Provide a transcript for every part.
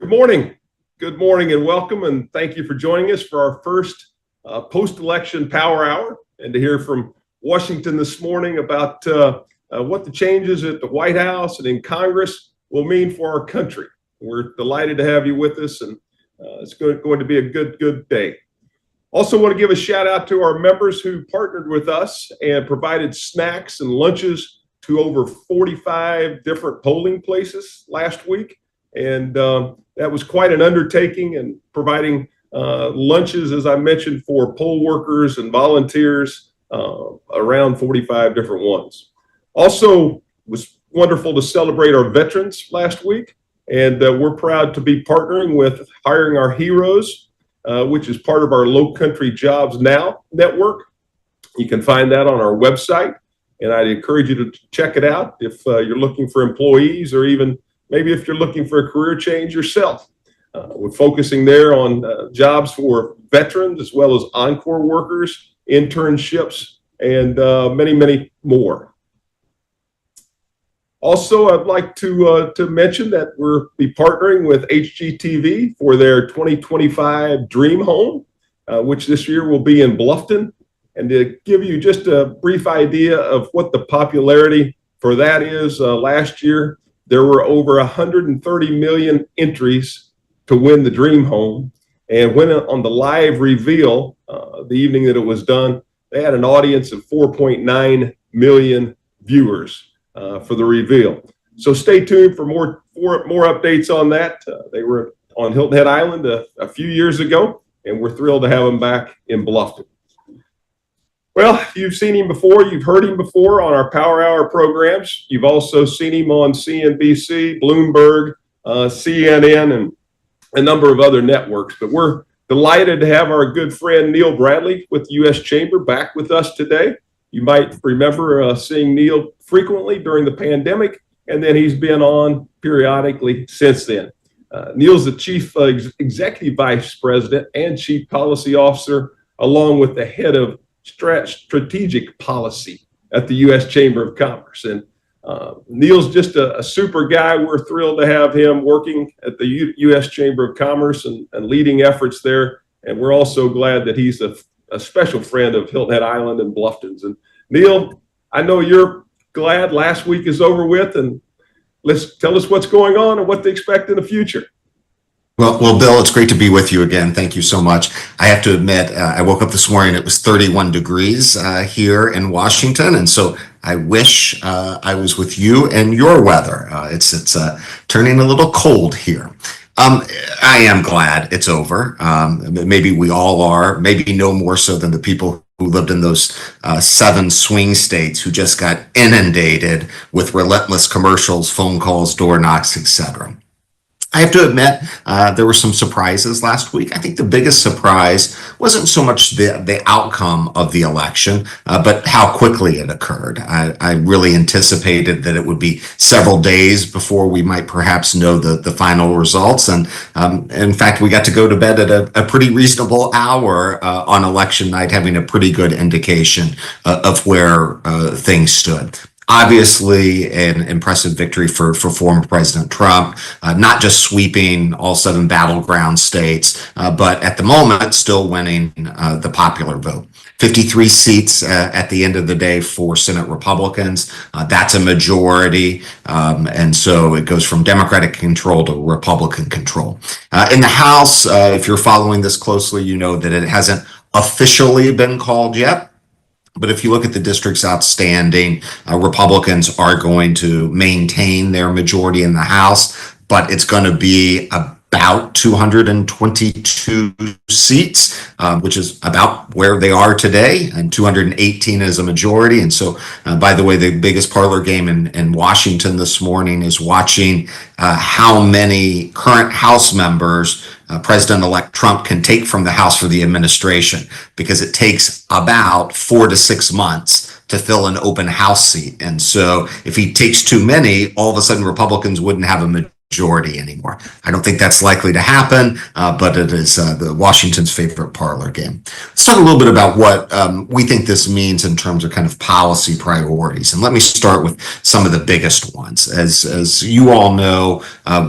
Good morning. Good morning and welcome, and thank you for joining us for our first post-election Power Hour, and to hear from Washington this morning about what the changes at the White House and in Congress will mean for our country. We're delighted to have you with us, and it's going to be a good day. Also want to give a shout out to our members who partnered with us and provided snacks and lunches to over 45 different polling places last week. And that was quite an undertaking, and providing lunches, as I mentioned, for poll workers and volunteers, around 45 different ones. Also, was wonderful to celebrate our veterans last week, and we're proud to be partnering with Hiring Our Heroes, which is part of our Low Country Jobs Now network. You can find that on our website, and I'd encourage you to check it out if you're looking for employees, or even maybe if you're looking for a career change yourself. We're focusing there on jobs for veterans, as well as encore workers, internships, and many more. Also, I'd like to mention that we'll be partnering with HGTV for their 2025 Dream Home, which this year will be in Bluffton. And to give you just a brief idea of what the popularity for that is, last year, there were over 130 million entries to win the Dream Home. And when on the live reveal, the evening that it was done, they had an audience of 4.9 million viewers for the reveal. So stay tuned for more updates on that. They were on Hilton Head Island a few years ago, and we're thrilled to have them back in Bluffton. Well, you've seen him before. You've heard him before on our Power Hour programs. You've also seen him on CNBC, Bloomberg, CNN, and a number of other networks. But we're delighted to have our good friend Neil Bradley with the U.S. Chamber back with us today. You might remember seeing Neil frequently during the pandemic, and then he's been on periodically since then. Neil's the Chief Executive Vice President and Chief Policy Officer, along with the head of strategic policy at the U.S. Chamber of Commerce. And Neil's just a super guy. We're thrilled to have him working at the U.S. Chamber of Commerce and leading efforts there. And we're also glad that he's a special friend of Hilton Head Island and Bluffton's. And Neil, I know you're glad last week is over with, and let's tell us what's going on and what to expect in the future. Well, Bill, it's great to be with you again. Thank you so much. I have to admit, I woke up this morning, it was 31 degrees here in Washington. And so I wish I was with you and your weather. It's turning a little cold here. I am glad it's over. Maybe we all are, maybe no more so than the people who lived in those 7 swing states who just got inundated with relentless commercials, phone calls, door knocks, etc. I have to admit, there were some surprises last week. I think the biggest surprise wasn't so much the outcome of the election, but how quickly it occurred. I really anticipated that it would be several days before we might perhaps know the final results. And in fact, we got to go to bed at a pretty reasonable hour on election night, having a pretty good indication of where things stood. Obviously, an impressive victory for former President Trump, not just sweeping all 7 battleground states, but at the moment still winning the popular vote. 53 seats at the end of the day for Senate Republicans. That's a majority. And so it goes from Democratic control to Republican control. In the House, if you're following this closely, you know that it hasn't officially been called yet. But if you look at the districts outstanding, Republicans are going to maintain their majority in the House, but it's going to be about 222 seats, which is about where they are today, and 218 is a majority. And so, by the way, the biggest parlor game in Washington this morning is watching how many current House members President-elect Trump can take from the House for the administration, because it takes about 4 to 6 months to fill an open House seat. And so if he takes too many, all of a sudden Republicans wouldn't have a majority anymore. I don't think that's likely to happen, but it is the Washington's favorite parlor game. Let's talk a little bit about what we think this means in terms of kind of policy priorities. And let me start with some of the biggest ones. As you all know,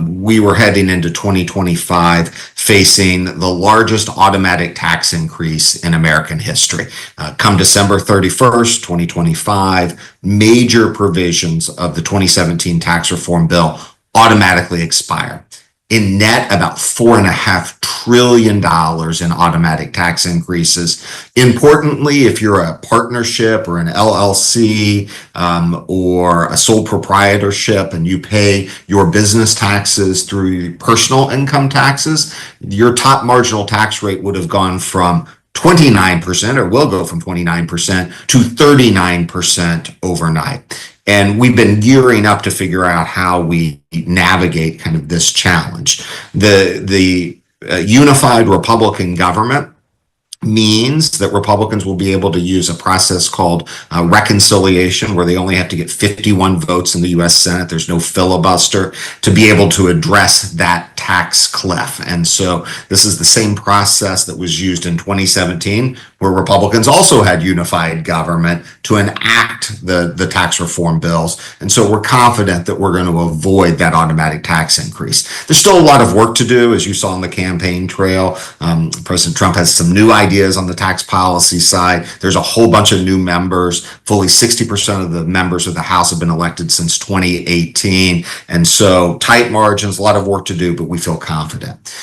we were heading into 2025 facing the largest automatic tax increase in American history. Come December 31st, 2025, major provisions of the 2017 tax reform bill automatically expire. In net, about $4.5 trillion in automatic tax increases. Importantly, if you're a partnership or an LLC or a sole proprietorship and you pay your business taxes through personal income taxes, your top marginal tax rate would have gone from 29%, or will go from 29% to 39% overnight. And we've been gearing up to figure out how we navigate kind of this challenge. The unified Republican government means that Republicans will be able to use a process called reconciliation, where they only have to get 51 votes in the U.S. Senate. There's no filibuster to be able to address that tax cliff. And so this is the same process that was used in 2017, where Republicans also had unified government to enact the tax reform bills. And so we're confident that we're going to avoid that automatic tax increase. There's still a lot of work to do, as you saw on the campaign trail. President Trump has some new ideas on the tax policy side. There's a whole bunch of new members. Fully 60% of the members of the House have been elected since 2018. And so tight margins, a lot of work to do, but we feel confident.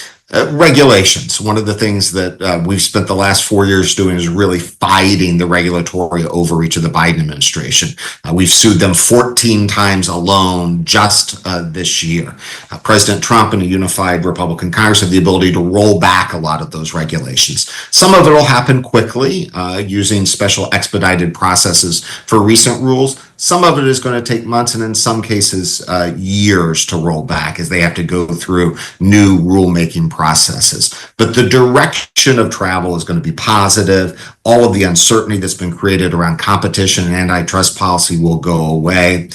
Regulations. One of the things that we've spent the last 4 years doing is really fighting the regulatory overreach of the Biden administration. We've sued them 14 times alone just this year. President Trump and a unified Republican Congress have the ability to roll back a lot of those regulations. Some of it will happen quickly using special expedited processes for recent rules. Some of it is going to take months and in some cases years to roll back as they have to go through new rulemaking processes. But the direction of travel is going to be positive. All of the uncertainty that's been created around competition and antitrust policy will go away.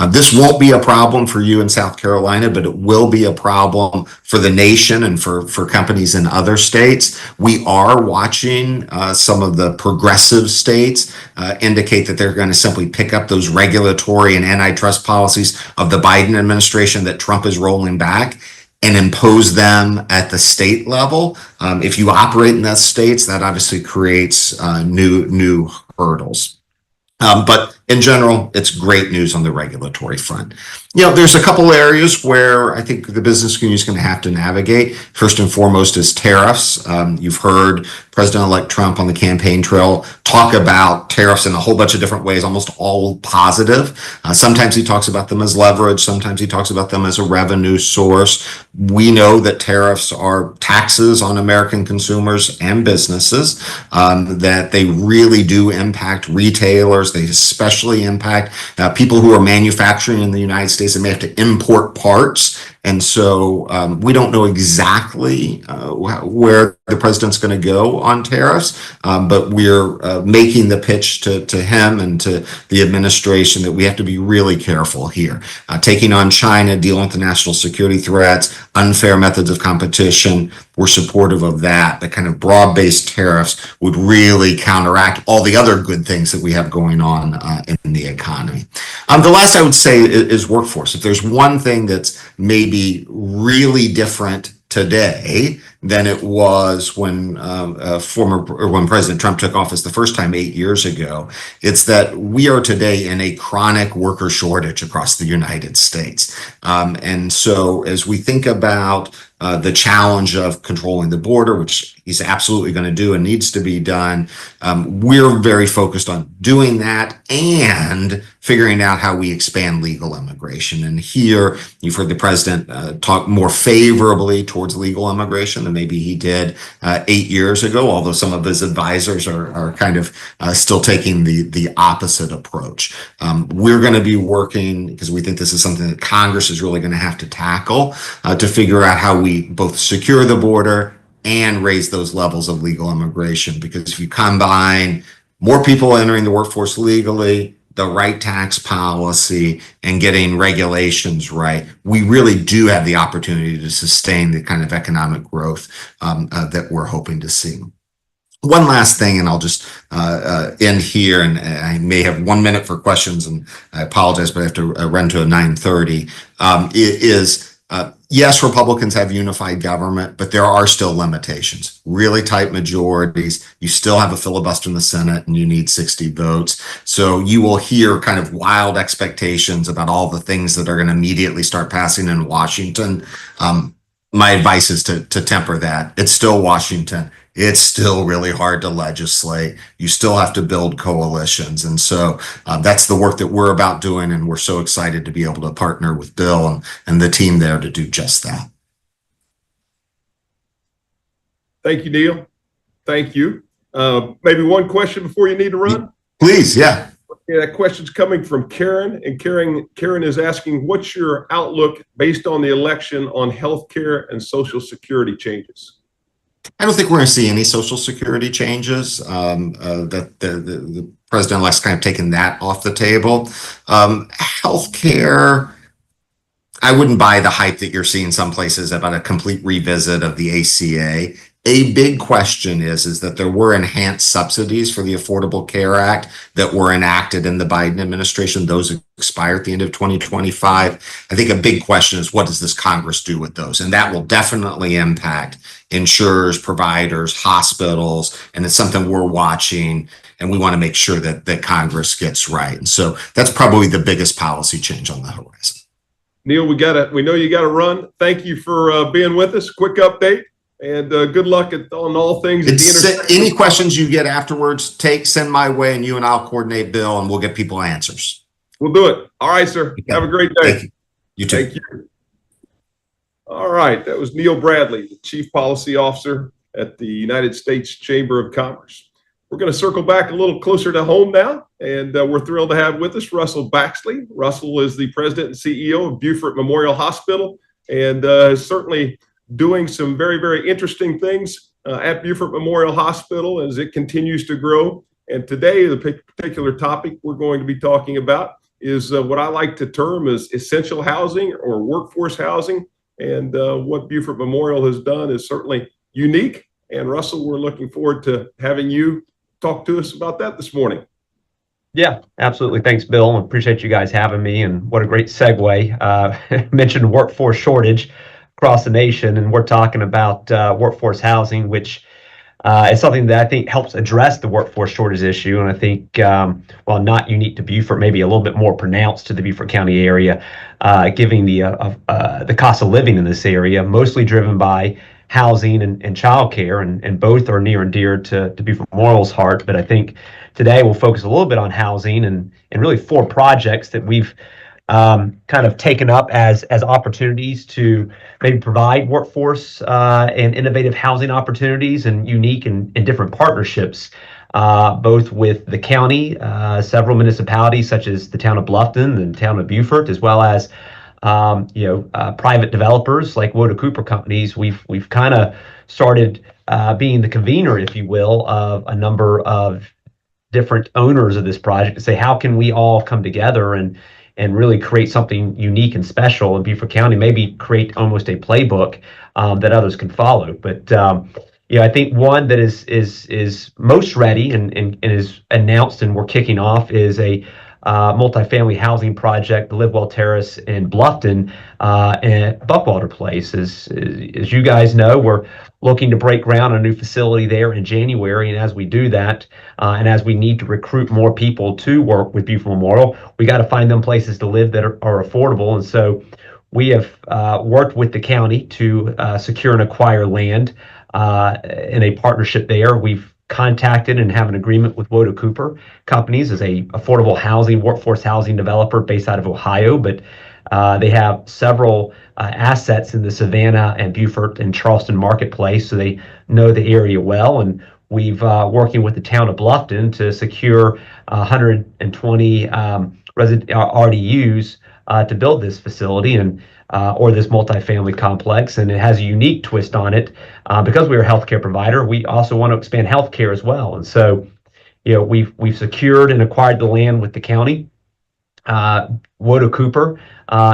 This won't be a problem for you in South Carolina, but it will be a problem for the nation and for companies in other states. We are watching some of the progressive states indicate that they're going to simply pick up those regulatory and antitrust policies of the Biden administration that Trump is rolling back and impose them at the state level. If you operate in those states, that obviously creates new hurdles. But in general, it's great news on the regulatory front. There's a couple areas where I think the business community is going to have to navigate. First and foremost is tariffs. You've heard President-elect Trump on the campaign trail talk about tariffs in a whole bunch of different ways, almost all positive. Sometimes he talks about them as leverage. Sometimes he talks about them as a revenue source. We know that tariffs are taxes on American consumers and businesses, that they really do impact retailers. They especially impact people who are manufacturing in the United States and may have to import parts. And so we don't know exactly where the president's going to go on tariffs, but we're making the pitch to him and to the administration that we have to be really careful here. Taking on China, dealing with the national security threats, unfair methods of competition, we're supportive of that. The kind of broad-based tariffs would really counteract all the other good things that we have going on in the economy. The last I would say is workforce. If there's one thing that's maybe really different today than it was when when President Trump took office the first time 8 years ago, it's that we are today in a chronic worker shortage across the United States. And so as we think about the challenge of controlling the border, which he's absolutely going to do and needs to be done, we're very focused on doing that and figuring out how we expand legal immigration. And here you've heard the president talk more favorably towards legal immigration than maybe he did 8 years ago, although some of his advisors are kind of still taking the opposite approach. We're going to be working, because we think this is something that Congress is really going to have to tackle, to figure out how we both secure the border and raise those levels of legal immigration. Because if you combine more people entering the workforce legally, the right tax policy, and getting regulations right, we really do have the opportunity to sustain the kind of economic growth that we're hoping to see. One last thing, and I'll just end here, and I may have 1 minute for questions, and I apologize, but I have to run to a 9:30, yes, Republicans have unified government, but there are still limitations, really tight majorities. You still have a filibuster in the Senate and you need 60 votes. So you will hear kind of wild expectations about all the things that are going to immediately start passing in Washington. My advice is to temper that. It's still Washington. It's still really hard to legislate. You still have to build coalitions. And so that's the work that we're about doing. And we're so excited to be able to partner with Bill and the team there to do just that. Thank you, Neil. Thank you. Maybe one question before you need to run? Please, yeah. Yeah, that question's coming from Karen, and Karen is asking, what's your outlook based on the election on healthcare and Social Security changes? I don't think we're going to see any Social Security changes. That the president-elect's kind of taken that off the table. Healthcare, I wouldn't buy the hype that you're seeing some places about a complete revisit of the ACA. A big question is that there were enhanced subsidies for the Affordable Care Act that were enacted in the Biden administration. Those expire at the end of 2025. I think a big question is, what does this Congress do with those? And that will definitely impact insurers, providers, hospitals, and it's something we're watching, and we want to make sure that Congress gets right. And so that's probably the biggest policy change on the horizon. Neil, we know you got to run. Thank you for being with us. Quick update. And good luck on all things. Any questions you get afterwards, send my way, and you and I'll coordinate, Bill, and we'll get people answers. We'll do it. All right, sir. Okay. Have a great day. Thank you. You too. Thank you. All right. That was Neil Bradley, the Chief Policy Officer at the United States Chamber of Commerce. We're going to circle back a little closer to home now, and we're thrilled to have with us Russell Baxley. Russell is the President and CEO of Beaufort Memorial Hospital, and is certainly doing some very, very interesting things at Beaufort Memorial Hospital as it continues to grow. And today, the particular topic we're going to be talking about is what I like to term as essential housing or workforce housing. And what Beaufort Memorial has done is certainly unique. And Russell, we're looking forward to having you talk to us about that this morning. Yeah, absolutely. Thanks, Bill. Appreciate you guys having me. And what a great segue. Mentioned workforce shortage across the nation, and we're talking about workforce housing, which is something that I think helps address the workforce shortage issue. And I think, while not unique to Beaufort, maybe a little bit more pronounced to the Beaufort County area, given the cost of living in this area, mostly driven by housing and childcare, and both are near and dear to Beaufort Memorial's heart. But I think today we'll focus a little bit on housing and really 4 projects that we've kind of taken up as opportunities to maybe provide workforce and innovative housing opportunities and unique and different partnerships, both with the county, several municipalities such as the town of Bluffton and the town of Beaufort, as well as private developers like Woda Cooper companies. We've kind of started being the convener, if you will, of a number of different owners of this project to say, how can we all come together and really create something unique and special in Beaufort County, maybe create almost a playbook that others can follow. But I think one that is most ready and is announced and we're kicking off is a multifamily housing project, the Livewell Terrace in Bluffton and Buckwalter Place. As you guys know, we're looking to break ground on a new facility there in January. And as we do that, and as we need to recruit more people to work with Beaufort Memorial, we got to find them places to live that are affordable. And so we have worked with the county to secure and acquire land in a partnership there. We've contacted and have an agreement with Woda Cooper companies as a affordable housing, workforce housing developer based out of Ohio, but they have several assets in the Savannah and Beaufort and Charleston marketplace, so they know the area well. And we've working with the town of Bluffton to secure 120 RDUs to build this facility and or this multifamily complex. And it has a unique twist on it because we're a healthcare provider. We also want to expand healthcare as well. And so we've secured and acquired the land with the county. Wodo Cooper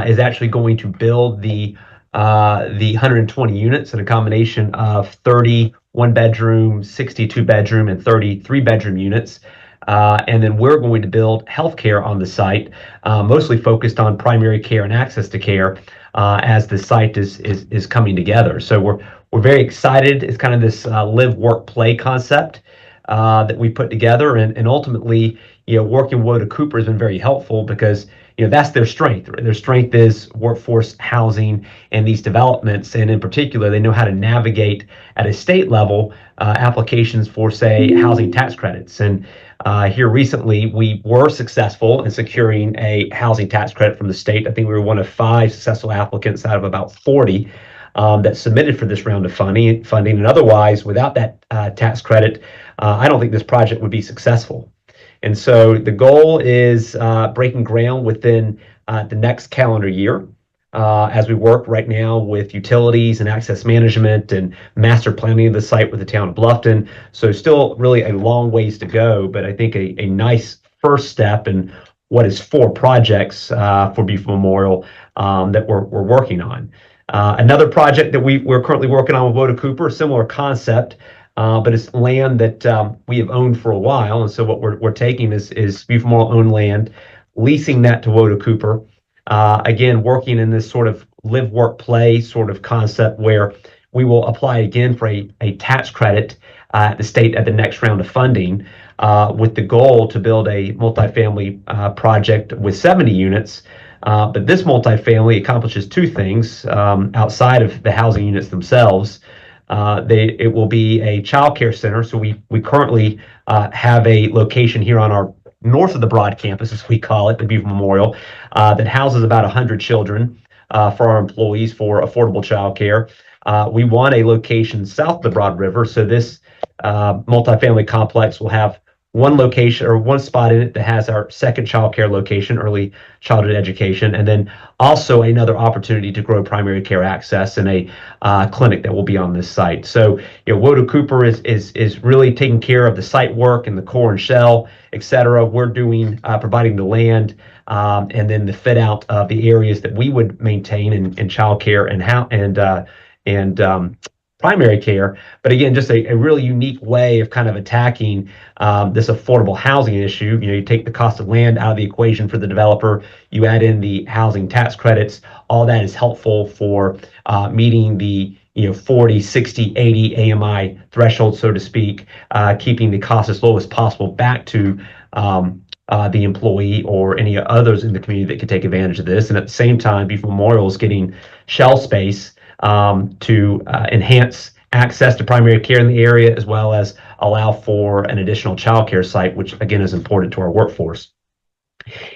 is actually going to build the 120 units in a combination of 30 one-bedroom, 62 bedroom, and 33 bedroom units. And then we're going to build healthcare on the site, mostly focused on primary care and access to care as the site is coming together. So we're very excited. It's kind of this live, work, play concept that we put together, and ultimately, working with Wodo Cooper has been very helpful because that's their strength. Their strength is workforce housing and these developments, and in particular, they know how to navigate at a state level applications for, say, housing tax credits. And here recently, we were successful in securing a housing tax credit from the state. I think we were one of 5 successful applicants out of about 40 that submitted for this round of funding. And otherwise, without that tax credit, I don't think this project would be successful. And so the goal is breaking ground within the next calendar year as we work right now with utilities and access management and master planning of the site with the town of Bluffton. So still really a long ways to go, but I think a nice first step in what is 4 projects for Beaufort Memorial that we're working on. Another project that we're currently working on with Wodo Cooper, a similar concept, but it's land that we have owned for a while. And so what we're taking is Beaufort Memorial owned land, leasing that to Wodo Cooper. Again, working in this sort of live, work, play sort of concept where we will apply again for a tax credit at the state at the next round of funding with the goal to build a multifamily project with 70 units. But this multifamily accomplishes 2 things outside of the housing units themselves. It will be a child care center. So we currently have a location here on our north of the Broad campus, as we call it, the Beaufort Memorial, that houses about 100 children for our employees for affordable child care. We want a location south of the Broad River. So this multifamily complex will have one location or one spot in it that has our second child care location, early childhood education, and then also another opportunity to grow primary care access in a clinic that will be on this site. So, Wodo Cooper is really taking care of the site work and the core and shell, et cetera. We're doing providing the land and then the fit out of the areas that we would maintain in child care and primary care. But again, just a really unique way of kind of attacking this affordable housing issue. You take the cost of land out of the equation for the developer, you add in the housing tax credits, all that is helpful for meeting the 40, 60, 80 AMI threshold, so to speak, keeping the cost as low as possible back to the employee or any others in the community that could take advantage of this. And at the same time, Beaufort Memorial is getting shell space to enhance access to primary care in the area, as well as allow for an additional child care site, which again is important to our workforce.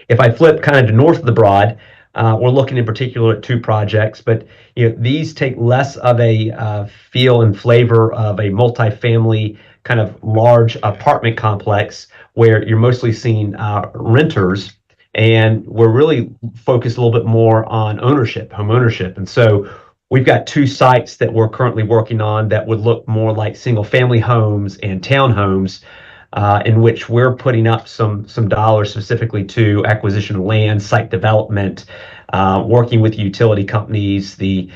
If I flip kind of to north of the Broad, we're looking in particular at 2 projects, but these take less of a feel and flavor of a multifamily kind of large apartment complex where you're mostly seeing renters, and we're really focused a little bit more on ownership, home ownership. And so we've got 2 sites that we're currently working on that would look more like single-family homes and townhomes, in which we're putting up some dollars specifically to acquisition of land, site development, working with utility companies, the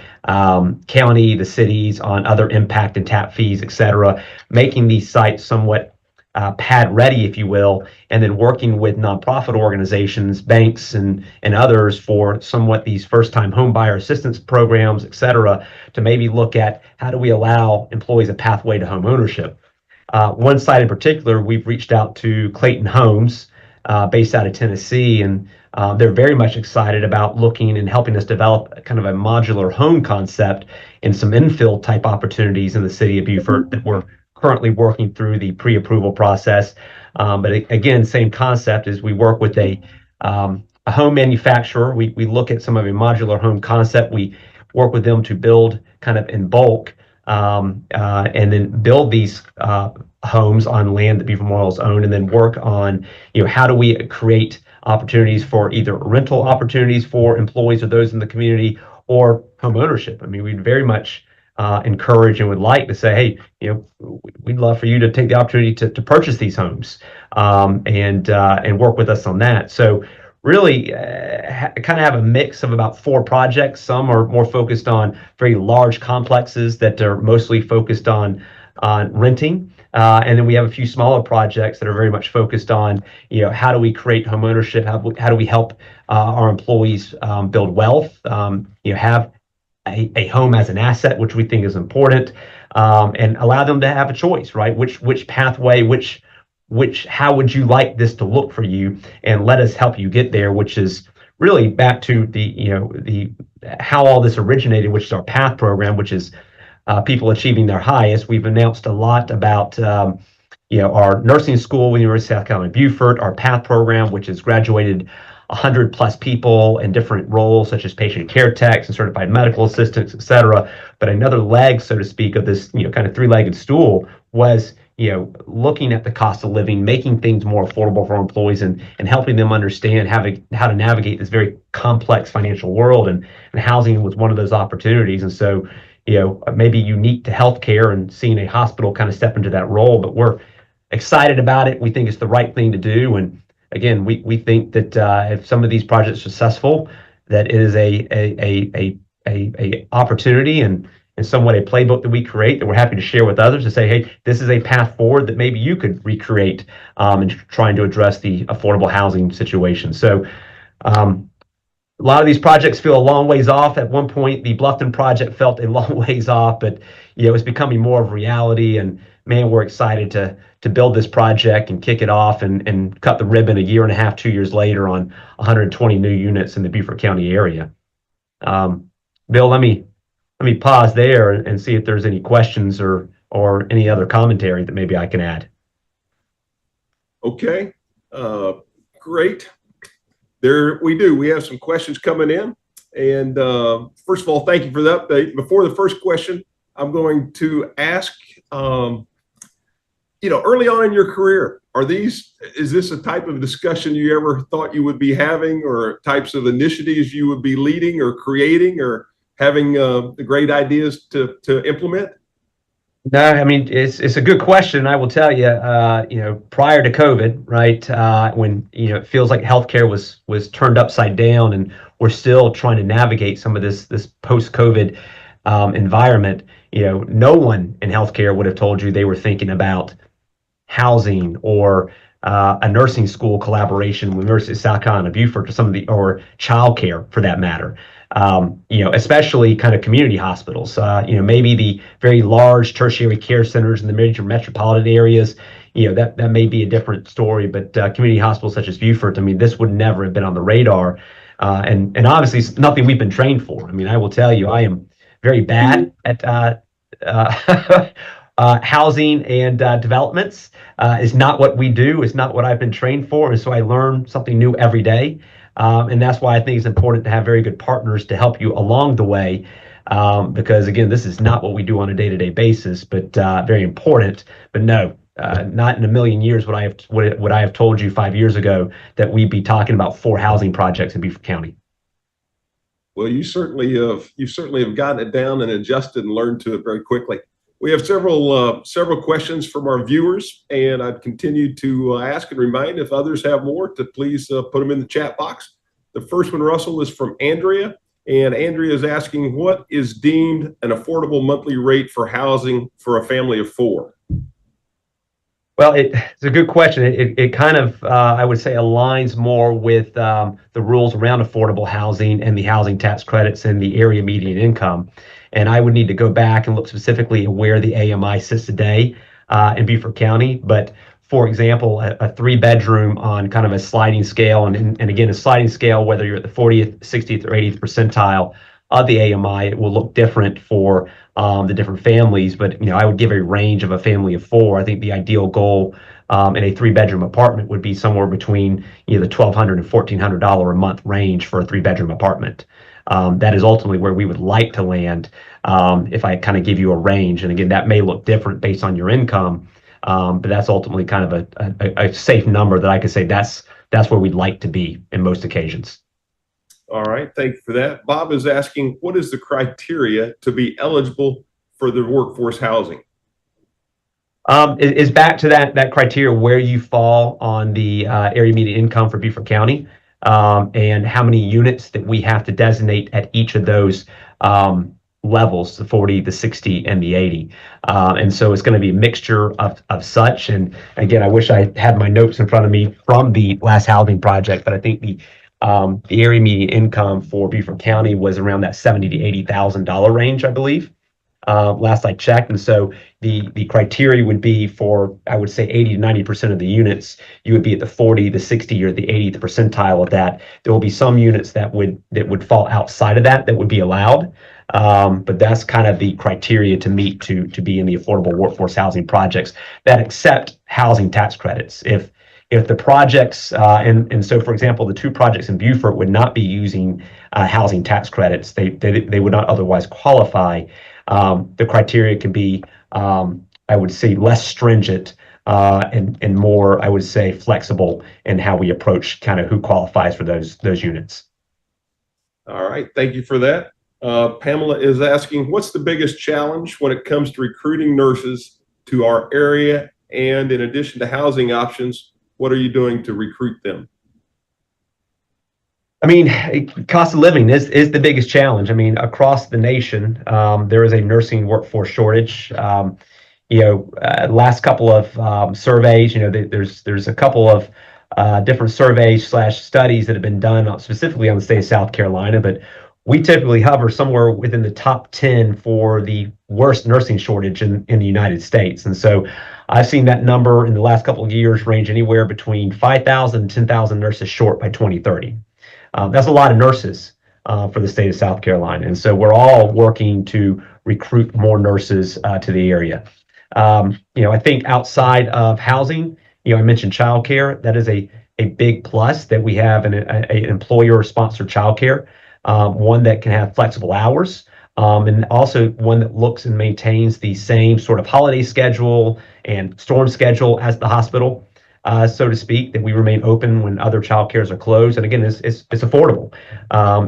county, the cities on other impact and tap fees, et cetera, making these sites somewhat pad ready, if you will, and then working with nonprofit organizations, banks, and others for somewhat these first-time home buyer assistance programs, et cetera, to maybe look at how do we allow employees a pathway to home ownership. One site in particular, we've reached out to Clayton Homes, based out of Tennessee, and they're very much excited about looking and helping us develop kind of a modular home concept and some infill type opportunities in the city of Beaufort that we're currently working through the pre-approval process. But again, same concept as we work with a home manufacturer. We look at some of a modular home concept. We work with them to build kind of in bulk and then build these homes on land that Beaufort Memorial's own, and then work on, how do we create opportunities for either rental opportunities for employees or those in the community or home ownership. I mean, we'd very much encourage and would like to say, hey, we'd love for you to take the opportunity to purchase these homes, and work with us on that. So really kind of have a mix of about 4 projects. Some are more focused on very large complexes that are mostly focused on renting. And then we have a few smaller projects that are very much focused on, how do we create home ownership? How do we help our employees build wealth? Have a home as an asset, which we think is important, and allow them to have a choice, right? Which pathway, how would you like this to look for you, and let us help you get there, which is really back to the how all this originated, which is our PATH program, which is people achieving their highest. We've announced a lot about our nursing school with the University of South Carolina Beaufort, our PATH program, which has graduated 100 plus people in different roles, such as patient care techs and certified medical assistants, et cetera. But another leg, so to speak, of this kind of 3-legged stool was looking at the cost of living, making things more affordable for our employees, and helping them understand how to navigate this very complex financial world. And housing was one of those opportunities. And so, maybe unique to healthcare and seeing a hospital kind of step into that role, but we're excited about it. We think it's the right thing to do. And again, we think that if some of these projects are successful, that it is a opportunity and somewhat a playbook that we create that we're happy to share with others to say, hey, this is a path forward that maybe you could recreate in trying to address the affordable housing situation. So a lot of these projects feel a long ways off. At one point, the Bluffton project felt a long ways off, but it's becoming more of reality. And man, we're excited to build this project and kick it off and cut the ribbon a year and a half, 2 years later on 120 new units in the Beaufort County area. Bill, let me pause there and see if there's any questions or any other commentary that maybe I can add. Okay, great. We have some questions coming in. And first of all, thank you for the update. Before the first question, I'm going to ask, early on in your career, is this a type of discussion you ever thought you would be having, or types of initiatives you would be leading or creating or having the great ideas to implement? No, I mean, it's a good question. I will tell you, prior to COVID, right, when, it feels like healthcare was turned upside down and we're still trying to navigate some of this post-COVID environment, no one in healthcare would have told you they were thinking about housing or a nursing school collaboration with University of South Carolina Beaufort or childcare for that matter. Especially kind of community hospitals, maybe the very large tertiary care centers in the major metropolitan areas, that may be a different story, but community hospitals such as Beaufort, I mean, this would never have been on the radar. And obviously it's nothing we've been trained for. I mean, I will tell you, I am very bad at housing and developments. Is not what we do. It's not what I've been trained for. And so I learn something new every day. And that's why I think it's important to have very good partners to help you along the way. Because again, this is not what we do on a day-to-day basis, but very important. But no, not in a million years would I have told you 5 years ago that we'd be talking about 4 housing projects in Beaufort County. Well, you certainly have gotten it down and adjusted and learned to it very quickly. We have several questions from our viewers, and I'd continue to ask and remind if others have more to please put them in the chat box. The first one, Russell, is from Andrea, and Andrea is asking, what is deemed an affordable monthly rate for housing for a family of 4? Well, it's a good question. It kind of, I would say, aligns more with the rules around affordable housing and the housing tax credits and the area median income. And I would need to go back and look specifically at where the AMI sits today in Beaufort County. But for example, a 3-bedroom on kind of a sliding scale, and again, a sliding scale, whether you're at the 40th, 60th, or 80th percentile of the AMI, it will look different for the different families. But I would give a range of a family of 4. I think the ideal goal in a 3-bedroom apartment would be somewhere between the $1,200 and $1,400 a month range for a 3-bedroom apartment. That is ultimately where we would like to land if I kind of give you a range. And again, that may look different based on your income, but that's ultimately kind of a safe number that I could say that's where we'd like to be in most occasions. All right, thank you for that. Bob is asking, what is the criteria to be eligible for the workforce housing? Is back to that criteria where you fall on the area median income for Beaufort County, and how many units that we have to designate at each of those levels, the 40, the 60, and the 80. And so it's going to be a mixture of such. And again, I wish I had my notes in front of me from the last housing project, but I think the area median income for Beaufort County was around that $70,000 to $80,000 range, I believe. Last I checked. And so the criteria would be for, I would say, 80 to 90% of the units, you would be at the 40, the 60, or the 80th percentile of that. There will be some units that would fall outside of that would be allowed. But that's kind of the criteria to meet to be in the affordable workforce housing projects that accept housing tax credits. If the projects, and so, for example, the two projects in Beaufort would not be using housing tax credits, they would not otherwise qualify. The criteria can be, I would say, less stringent and more, I would say, flexible in how we approach kind of who qualifies for those units. All right, thank you for that. Pamela is asking, what's the biggest challenge when it comes to recruiting nurses to our area? And in addition to housing options, what are you doing to recruit them? I mean, cost of living is the biggest challenge. I mean, across the nation, there is a nursing workforce shortage. Last couple of surveys, there's a couple of different surveys / studies that have been done specifically on the state of South Carolina, but we typically hover somewhere within the top 10 for the worst nursing shortage in the United States. And so I've seen that number in the last couple of years range anywhere between 5,000 and 10,000 nurses short by 2030. That's a lot of nurses for the state of South Carolina. And so we're all working to recruit more nurses to the area. I think outside of housing, I mentioned childcare. That is a big plus that we have an employer-sponsored childcare, one that can have flexible hours, and also one that looks and maintains the same sort of holiday schedule and storm schedule as the hospital. So to speak, that we remain open when other child cares are closed. And again, it's affordable.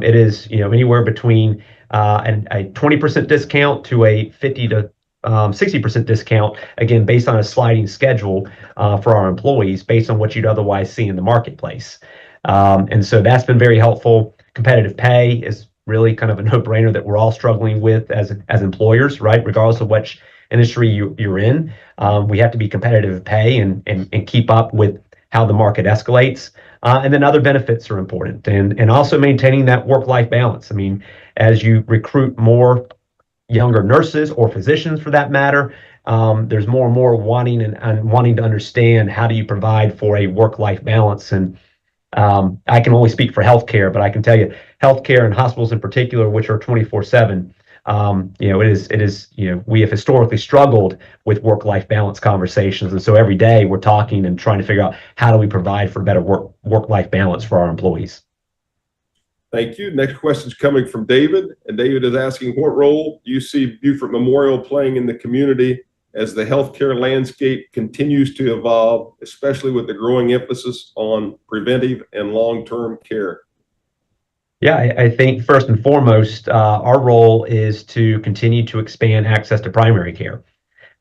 It is, anywhere between a 20% discount to a 50 to 60% discount, again, based on a sliding schedule for our employees, based on what you'd otherwise see in the marketplace. And so that's been very helpful. Competitive pay is really kind of a no-brainer that we're all struggling with as employers, right? Regardless of which industry you're in, we have to be competitive pay and keep up with how the market escalates. And then other benefits are important, and also maintaining that work-life balance. I mean, as you recruit more younger nurses or physicians for that matter, there's more and more wanting to understand how do you provide for a work-life balance. And I can only speak for healthcare, but I can tell you healthcare and hospitals in particular, which are 24/7, it is, we have historically struggled with work-life balance conversations. And so every day we're talking and trying to figure out how do we provide for better work-life balance for our employees. Thank you. Next question is coming from David. And David is asking, what role do you see Beaufort Memorial playing in the community as the healthcare landscape continues to evolve, especially with the growing emphasis on preventive and long-term care? Yeah, I think first and foremost, our role is to continue to expand access to primary care.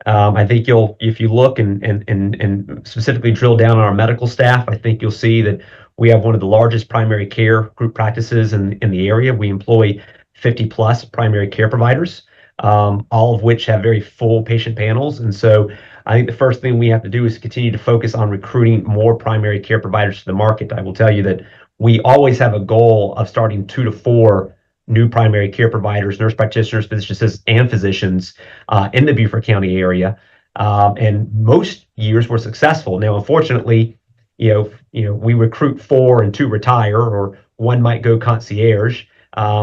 I think if you look and specifically drill down on our medical staff, I think you'll see that we have one of the largest primary care group practices in the area. We employ 50 plus primary care providers, all of which have very full patient panels. And so I think the first thing we have to do is continue to focus on recruiting more primary care providers to the market. I will tell you that we always have a goal of starting 2 to 4 new primary care providers, nurse practitioners, physicians, and physicians in the Beaufort County area. And most years we're successful. Now, unfortunately, we recruit 4 and 2 retire, or 1 might go concierge,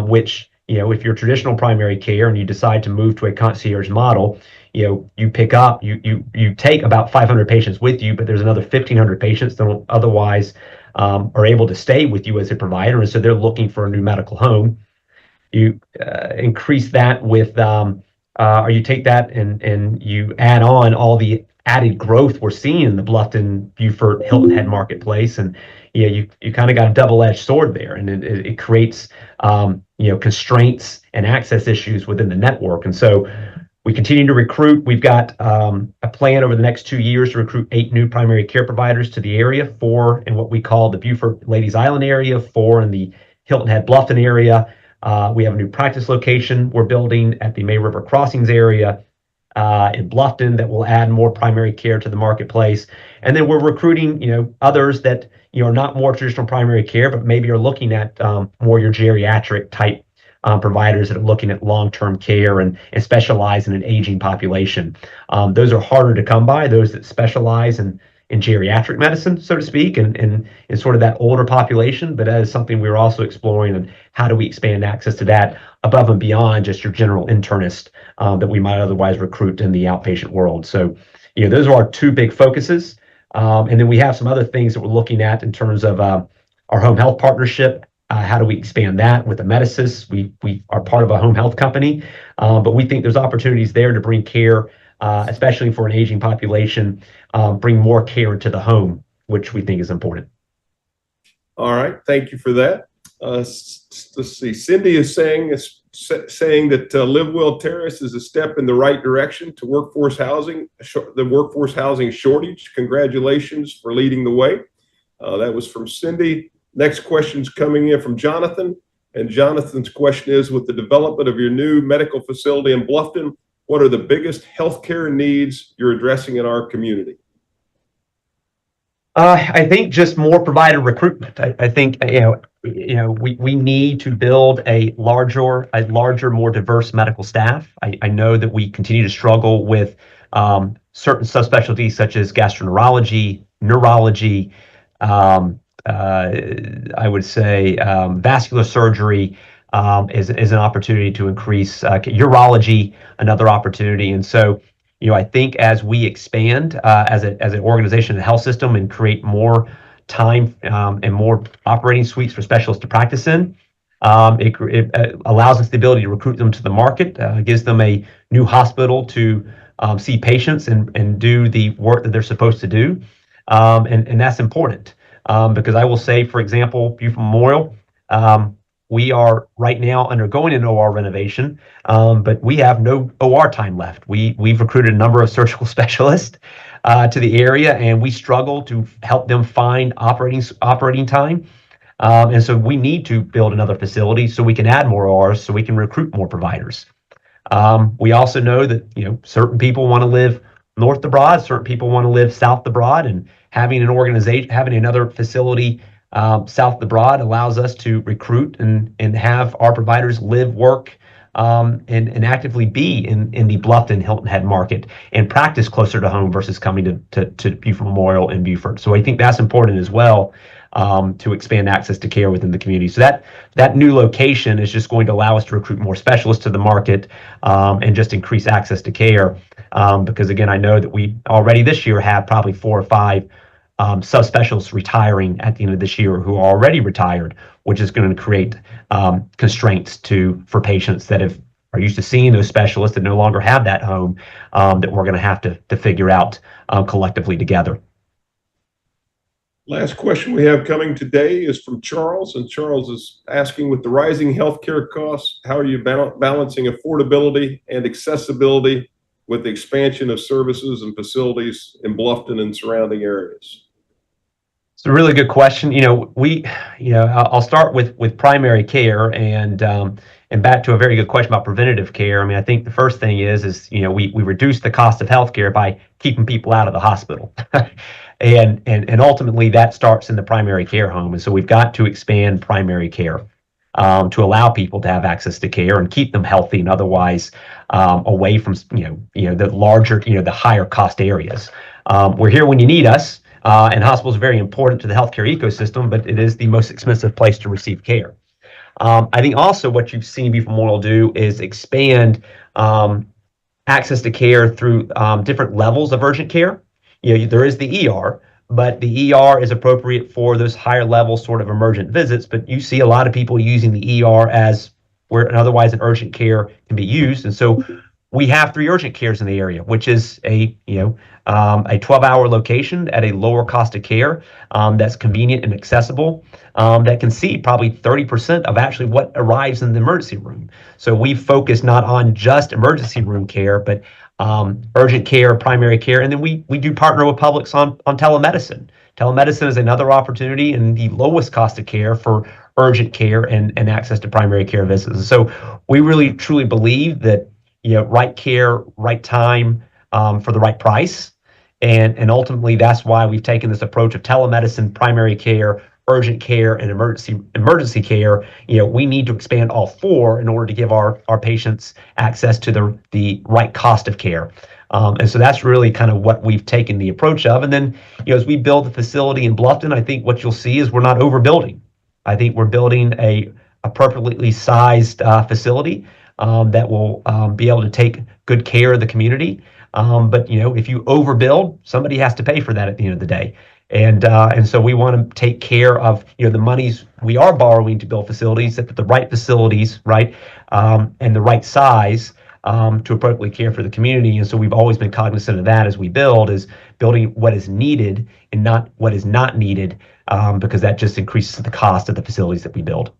which, if you're traditional primary care and you decide to move to a concierge model, you take about 500 patients with you, but there's another 1,500 patients that don't otherwise are able to stay with you as a provider. And so they're looking for a new medical home. You increase that with, or you take that and you add on all the added growth we're seeing in the Bluffton, Beaufort, Hilton Head marketplace, and you kind of got a double-edged sword there, and it creates constraints and access issues within the network. And so We continue to recruit. We've got a plan over the next 2 years to recruit 8 new primary care providers to the area, 4 in what we call the Beaufort Ladies Island area, 4 in the Hilton Head Bluffton area. We have a new practice location we're building at the May River Crossings area in Bluffton that will add more primary care to the marketplace. And then we're recruiting, others that, are not more traditional primary care, but maybe are looking at more your geriatric type providers that are looking at long-term care and specialize in an aging population. Those are harder to come by, those that specialize in geriatric medicine, so to speak, and in sort of that older population. But that is something we're also exploring, and how do we expand access to that above and beyond just your general internist that we might otherwise recruit in the outpatient world. So, those are our 2 big focuses. And then we have some other things that we're looking at in terms of our home health partnership. How do we expand that with Amedisys? We are part of a home health company, but we think there's opportunities there to bring care, especially for an aging population, bring more care into the home, which we think is important. All right, thank you for that. Let's see. Cindy is saying that Live Well Terrace is a step in the right direction to workforce housing, the workforce housing shortage. Congratulations for leading the way. That was from Cindy. Next question's coming in from Jonathan. And Jonathan's question is, with the development of your new medical facility in Bluffton, what are the biggest healthcare needs you're addressing in our community? I think just more provider recruitment. I think we need to build a larger, more diverse medical staff. I know that we continue to struggle with certain subspecialties such as gastroenterology, neurology, I would say vascular surgery is an opportunity to increase, urology, another opportunity. And so, I think as we expand as an organization and health system and create more time and more operating suites for specialists to practice in, it allows us the ability to recruit them to the market, gives them a new hospital to see patients and do the work that they're supposed to do. And that's important because I will say, for example, Beaufort Memorial, we are right now undergoing an OR renovation, but we have no OR time left. We've recruited a number of surgical specialists to the area, and we struggle to help them find operating time. And so we need to build another facility so we can add more ORs, so we can recruit more providers. We also know that certain people want to live north of the Broad, certain people want to live south of the Broad, and having another facility south of the Broad allows us to recruit and have our providers live, work, and actively be in the Bluffton Hilton Head market and practice closer to home versus coming to Beaufort Memorial and Beaufort. So I think that's important as well, to expand access to care within the community. So that new location is just going to allow us to recruit more specialists to the market and just increase access to care. Because again, I know that we already this year have probably 4 or 5 subspecialists retiring at the end of this year who are already retired, which is going to create constraints for patients that are used to seeing those specialists that no longer have that home, that we're going to have to figure out collectively together. Last question we have coming today is from Charles, and Charles is asking, with the rising healthcare costs, how are you balancing affordability and accessibility with the expansion of services and facilities in Bluffton and surrounding areas? It's a really good question. I'll start with primary care and back to a very good question about preventative care. I mean, I think the first thing is we reduce the cost of healthcare by keeping people out of the hospital. And ultimately that starts in the primary care home. And so we've got to expand primary care to allow people to have access to care and keep them healthy and otherwise away from the larger, the higher cost areas. We're here when you need us, and hospitals are very important to the healthcare ecosystem, but it is the most expensive place to receive care. I think also what you've seen Beaufort Memorial do is expand access to care through different levels of urgent care. There is the ER, but the ER is appropriate for those higher level sort of emergent visits. But you see a lot of people using the ER as where otherwise an urgent care can be used. And so we have 3 urgent cares in the area, which is a 12-hour location at a lower cost of care, that's convenient and accessible, that can see probably 30% of actually what arrives in the emergency room. So we focus not on just emergency room care, but urgent care, primary care, and then we do partner with Publix on telemedicine. Telemedicine is another opportunity and the lowest cost of care for urgent care and access to primary care visits. So we really truly believe that right care, right time, for the right price. And ultimately, that's why we've taken this approach of telemedicine, primary care, urgent care, and emergency care. We need to expand all 4 in order to give our patients access to the right cost of care. And so that's really kind of what we've taken the approach of. And then, as we build the facility in Bluffton, I think what you'll see is we're not overbuilding. I think we're building a appropriately sized facility that will be able to take good care of the community. But if you overbuild, somebody has to pay for that at the end of the day. And so we want to take care of the monies we are borrowing to build facilities, at the right facilities, right, and the right size to appropriately care for the community. And so we've always been cognizant of that as we build, is building what is needed and not what is not needed, because that just increases the cost of the facilities that we build.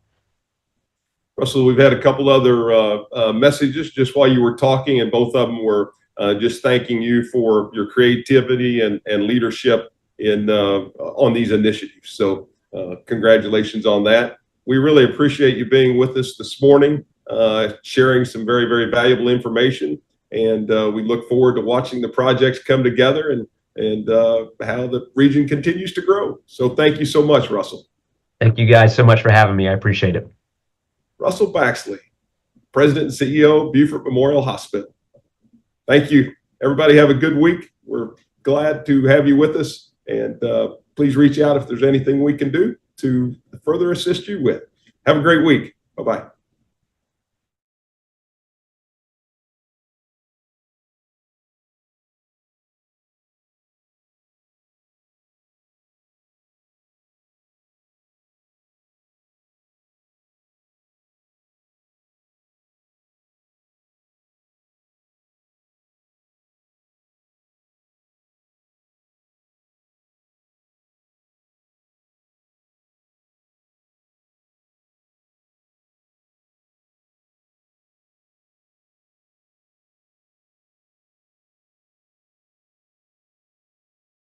Russell, we've had a couple other messages just while you were talking, and both of them were just thanking you for your creativity and leadership on these initiatives. So congratulations on that. We really appreciate you being with us this morning, sharing some very, very valuable information. And we look forward to watching the projects come together and how the region continues to grow. So thank you so much, Russell. Thank you guys so much for having me. I appreciate it. Russell Baxley, President and CEO of Beaufort Memorial Hospital. Thank you. Everybody have a good week. We're glad to have you with us. And please reach out if there's anything we can do to further assist you with. Have a great week. Bye-bye.